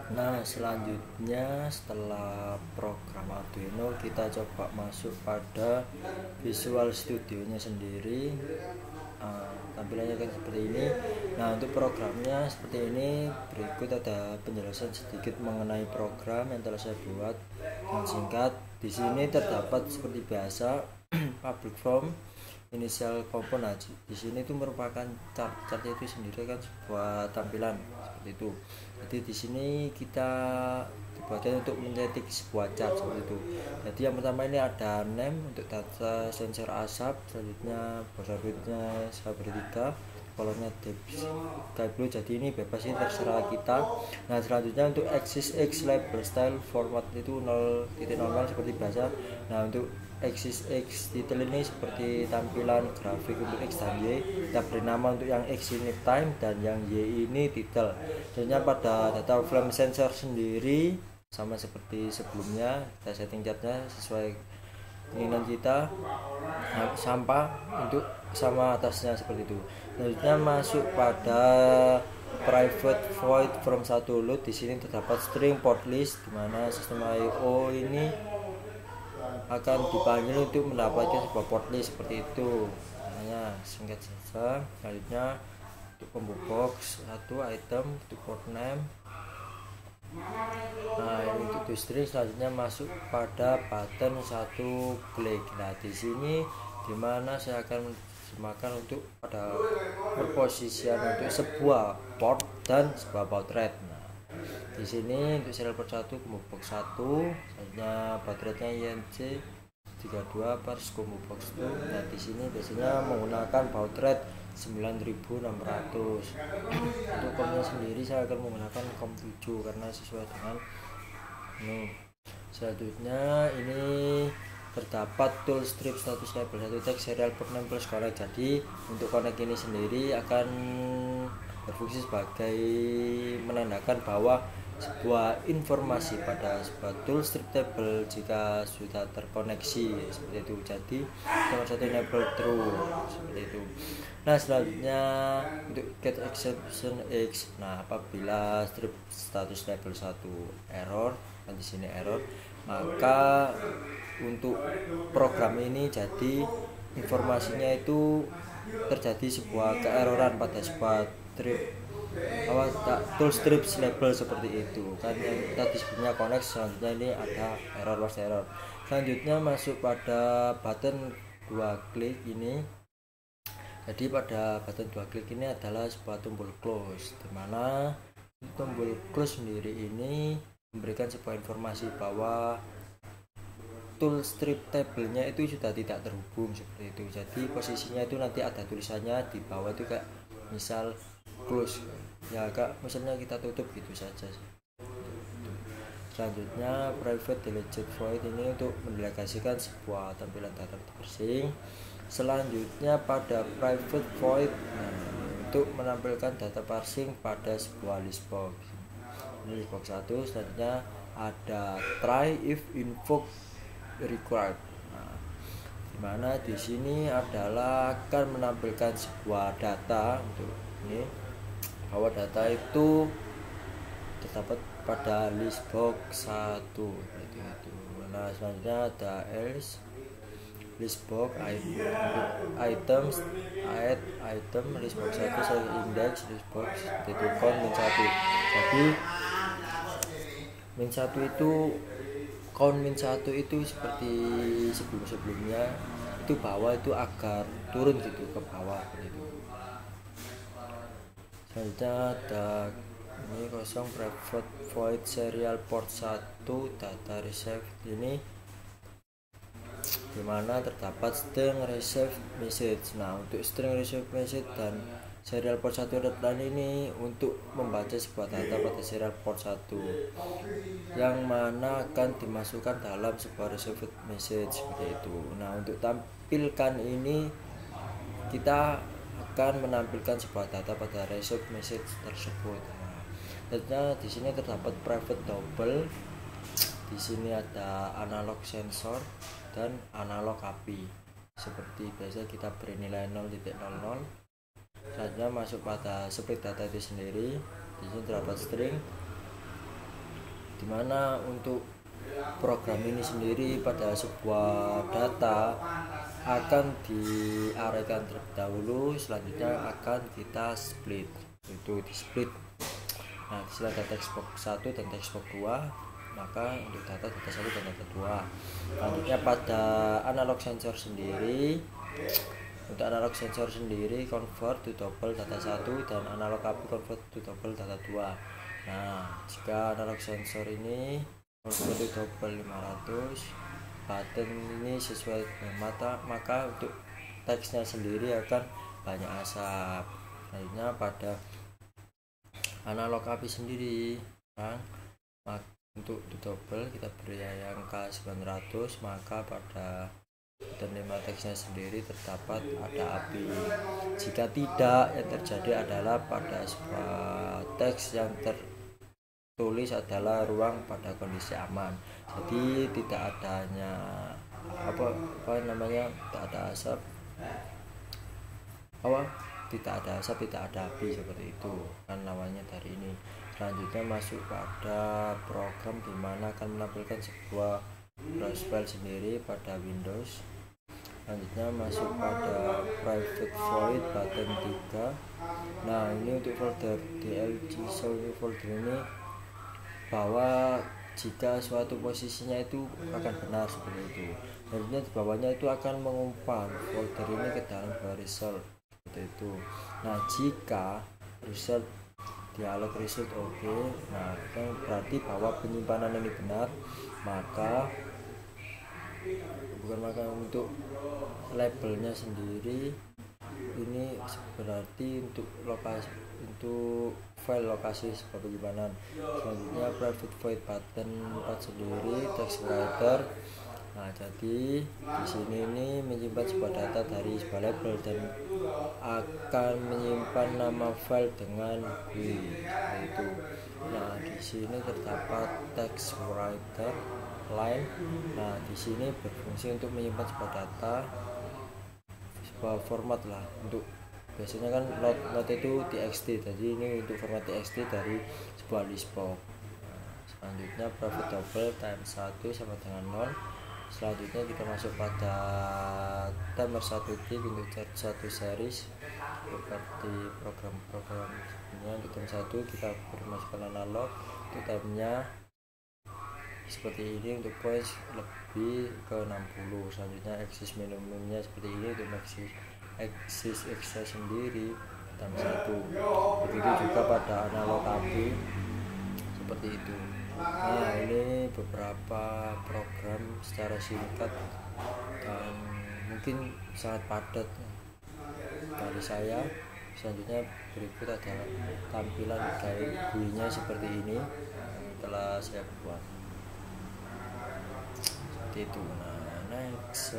Nah, selanjutnya setelah program Arduino kita coba masuk pada Visual Studio-nya sendiri. Tampilannya kan seperti ini. Nah, untuk programnya seperti ini. Berikut ada penjelasan sedikit mengenai program yang telah saya buat dan singkat. Di sini terdapat seperti biasa public form, initial component. Di sini itu merupakan chart itu sendiri kan sebuah tampilan seperti itu. Jadi di sini kita dibuatkan untuk mencetak sebuah chart seperti itu. Jadi yang pertama ini ada name untuk data sensor asap, selanjutnya border width-nya 1/3, colornya sky blue, jadi ini bebas, ini terserah kita. Nah, selanjutnya untuk axis X label style format itu 0.00 seperti biasa. Nah, untuk axis X title ini seperti tampilan grafik untuk X dan Y. Kita beri nama untuk yang X ini time dan yang Y ini title. Selanjutnya pada data frame sensor sendiri sama seperti sebelumnya, kita setting chartnya sesuai keinginan kita. Nah, sampah untuk sama atasnya seperti itu. Selanjutnya masuk pada private void from satu load. Di sini terdapat string port list di mana sistem I/O ini akan dipanggil untuk mendapatkan sebuah port list seperti itu. Namanya singkat saja. Selanjutnya untuk combo box satu item untuk port name. Nah, ini untuk string. Selanjutnya masuk pada button satu klik. Nah, di sini dimana saya akan semakan untuk pada perposisian untuk sebuah port dan sebuah baud rate. Nah, di sini untuk serial port 1 combo box 1, selanjutnya baud rate-nya INC 32 per combo box 2. Nah, di sini biasanya menggunakan baud rate 9600. Untuk komnya sendiri saya akan menggunakan kom 7 karena sesuai dengan ini. Selanjutnya ini terdapat tool strip status label 1 tag serial port name plus connect. Jadi untuk connect ini sendiri akan berfungsi sebagai menandakan bahwa sebuah informasi pada sebuah tool strip table jika sudah terkoneksi seperti itu. Jadi nomor satu enable true seperti itu. Nah, selanjutnya untuk get exception X. Nah, apabila strip status label 1 error, di sini error, maka untuk program ini jadi informasinya itu terjadi sebuah keeroran pada sebuah tool strip label seperti itu kan, yang tadi sebelumnya connect. Selanjutnya ini ada error, was error. Selanjutnya masuk pada button 2 klik ini. Jadi pada button 2 klik ini adalah sebuah tombol close, dimana tombol close sendiri ini memberikan sebuah informasi bahwa tool strip table-nya itu sudah tidak terhubung seperti itu. Jadi posisinya itu nanti ada tulisannya di bawah itu kayak misal close ya, kak misalnya kita tutup gitu saja. Selanjutnya private deleted void ini untuk mendelegasikan sebuah tampilan data bersih. Selanjutnya pada private void, nah, untuk menampilkan data parsing pada sebuah list box. Ini list box 1. Selanjutnya ada try if invoke required. Nah, dimana di sini adalah akan menampilkan sebuah data untuk ini, bahwa data itu terdapat pada list box 1 itu. Nah, selanjutnya ada else list box items add item list box 1 saya index list box itu count min 1. Jadi min 1 itu count min 1 itu seperti sebelumnya itu bawah itu agar turun gitu ke bawah gitu. Selanjutnya ada ini kosong private void serial port 1 data receive ini, dimana terdapat string receive message. Nah, untuk string receive message dan serial port 1 deadline ini untuk membaca sebuah data pada serial port 1 yang mana akan dimasukkan dalam sebuah receive message seperti itu. Nah, untuk tampilkan ini kita akan menampilkan sebuah data pada receive message tersebut. Nah, di sini terdapat private double. Di sini ada analog sensor dan analog API. Seperti biasa kita beri nilai 0.00. Selanjutnya masuk pada split data itu sendiri. Di sini terdapat string. dimana untuk program ini sendiri pada sebuah data akan diarahkan terlebih dahulu, selanjutnya akan kita split, itu di split. Nah, di sini ada text box 1 dan text box 2, maka untuk data 1 dan data 2. Selanjutnya pada analog sensor sendiri, untuk analog sensor sendiri convert to double data 1 dan analog API convert to double data 2. Nah, jika analog sensor ini convert to double 500, button ini sesuai dengan maka untuk teksnya sendiri akan banyak asap. Selanjutnya pada analog API sendiri kan, untuk double kita beri yang K900, maka pada button 5 teksnya sendiri terdapat ada API. Jika tidak, yang terjadi adalah pada sebuah teks yang tertulis adalah ruang pada kondisi aman, jadi tidak adanya tidak ada asap, tidak ada asap, tidak ada api, seperti itu kan namanya dari ini. Selanjutnya masuk pada program dimana akan menampilkan sebuah browse file sendiri pada Windows. Selanjutnya masuk pada private void button 3. Nah, ini untuk folder DLG show folder ini, bahwa jika suatu posisinya itu akan benar seperti itu, selanjutnya di bawahnya itu akan mengumpan folder ini ke dalam result seperti itu. Nah, jika result dialog result oke, nah kan berarti bahwa penyimpanan ini benar, maka untuk labelnya sendiri ini berarti untuk lokasi, untuk file lokasi seperti penyimpanan. Selanjutnya private void button 4 sendiri text writer. Nah, jadi di sini ini menyimpan sebuah data dari sebuah label dan akan menyimpan nama file dengan itu. Nah, di sini terdapat text writer line. Nah, di sini berfungsi untuk menyimpan sebuah data, sebuah format lah. Untuk biasanya kan note itu txt, jadi ini untuk format txt dari sebuah list box. Selanjutnya private double time 1 sama dengan 0. Selanjutnya kita masuk pada timer 1 tick untuk chart 1 series, seperti program-programnya. Untuk time 1 kita masukkan analog, untuk time-nya seperti ini, untuk points lebih ke 60. Selanjutnya axis minimumnya seperti ini, untuk axis X sendiri time 1. Begitu juga pada analog API seperti itu. Nah, ini beberapa program secara singkat dan mungkin sangat padat dari saya. Selanjutnya berikut adalah tampilan GUI-nya seperti ini telah saya buat seperti itu. Nah, next